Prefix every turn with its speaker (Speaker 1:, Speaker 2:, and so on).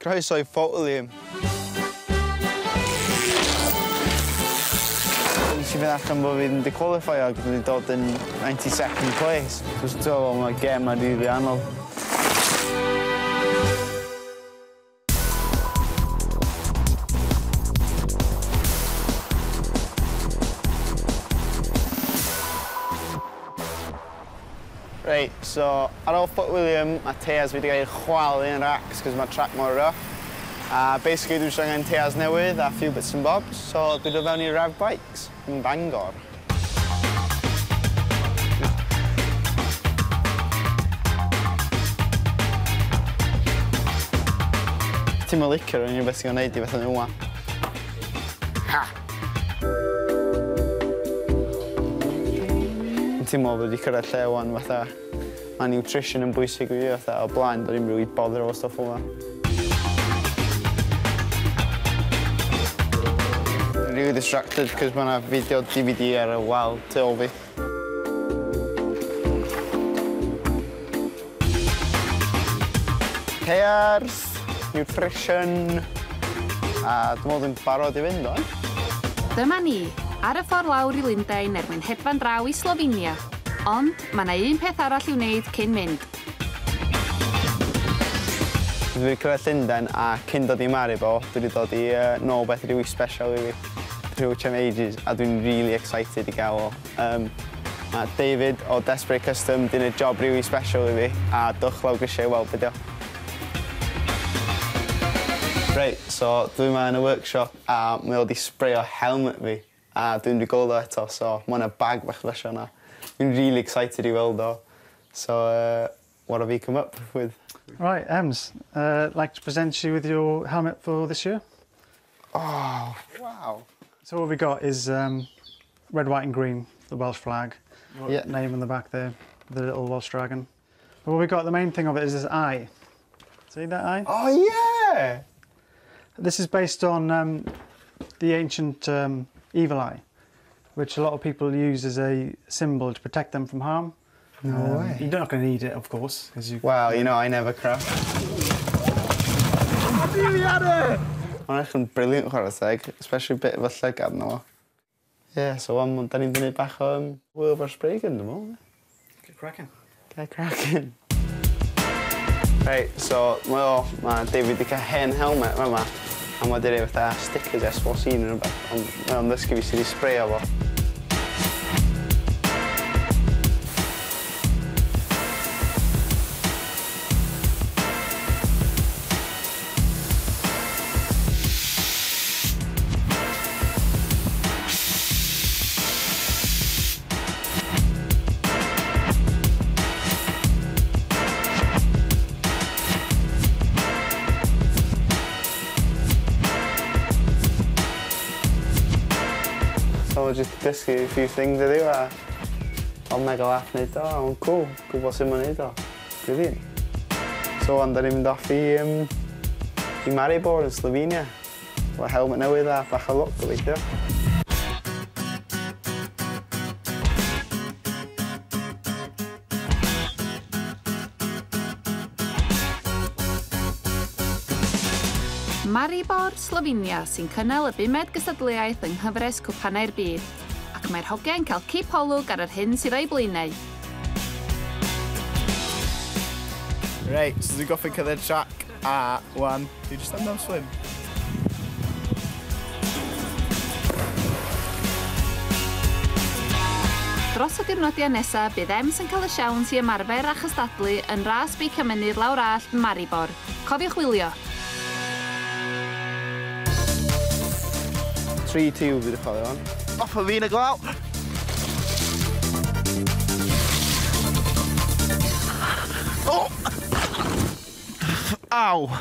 Speaker 1: Croeso I ffordd. Nes I fynd allan bod fi wedi qualifio ac wedi dod yn 92nd place. Dwi'n meddwl mae'r gêm yma rili anodd. Right, so ar ôl Fort William, mae teas wedi cael chwalu yn racs cos mae'r track mor rough. Basically, dwi'n siarad angen teas newydd a few bits and bobs, so dwi'n dod fewn I rev bikes yn Bangor. Ti'n mynd licio rwy'n beth sy'n gwneud I beth yn yma. Ha! Ti'n meddwl bod wedi cyrraedd lle wan fatha mae nutrition yn bwysig I fi fatha o blaen do'n I'm rili bother o stwff yma. Dwi'n rili distracted cos mae yna fideo DVD ar y wal tu ôl fi. Caears, nutrition a dwi'n meddwl dwi'n barod I fynd o'n.
Speaker 2: Dyma ni, ar y ffordd lawr I Lundain ermwyn hedfan draw I Slovenia. Ond mae yna un peth arall I wneud cyn mynd.
Speaker 1: Dwi wedi cyrraedd Lundain a cyn dod I Maribor, dwi wedi dod I nôl beth rili special I fi. Dwi'n watch am ages a dwi'n really excited I gael o. Mae David o Desperate Custom wedi gwneud job really special I fi a dychlaw grisiau I weld beth o. Right, so dwi yma yn y workshop a mae o wedi sprayio helmet fi a dwi'n wedi gweld o eto, so mae yna bag bach fesio yna. Dwi'n really excited I weld o. So, what have you come up with?
Speaker 3: Right, Ems, I'd like to present you with your helmet for this year.
Speaker 1: Oh, wow.
Speaker 3: So what we got is red, white and green, the Welsh flag.
Speaker 1: Yeah.
Speaker 3: Name on the back there, the little Welsh dragon. But what we got, the main thing of it is this eye. See that eye?
Speaker 1: Oh, yeah!
Speaker 3: This is based on the ancient evil eye, which a lot of people use as a symbol to protect them from harm.
Speaker 1: No way.
Speaker 3: You're not going to need it, of course. Because you...
Speaker 1: Well, you know, I never craft. Really had it! Mae'n eich yn briliant chwarae teg, especially bit of a llygad na fo. Yeah, so da ni'n dynnu bach o Wilbur spray gun, dwi'n meddwl.
Speaker 3: Get cracking.
Speaker 1: Get cracking. Right, so mae David wedi cael hen helmet yma. A mae wedi rhoi fatha stickers S14 yn rhywbeth, ond mae o'n ddysgu fi sydd I sprayo fo. So just dysgu a few things heddiw a o'n mega laff wneud o, ond cool, gwybod sy'n mynd wneud o. Brilliant. So ond da ni'n mynd off I Maribor yn Slovenia. Efo helmet newydd a bach o look gobeithio.
Speaker 2: Maribor, Slovenia sy'n cynnal y 5 gystadleuaeth yng nghyfres cwpanaur bydd, ac mae'r hogia'n cael cip olwg ar yr hyn sydd o'i blaenau.
Speaker 1: Right, so dwi'n goffi cyrraedd track a wan, dwi jyst am swim.
Speaker 2: Dros y diwrnodau nesaf, bydd Ems yn cael y siawns I ymarfer a chystadlu yn ras Beicio Mynydd lawr allt Maribor. Cofiwch wylio.
Speaker 1: 3-2 fi wedi chwilio fan. Off o fi yn y glaw! Oh! Aw!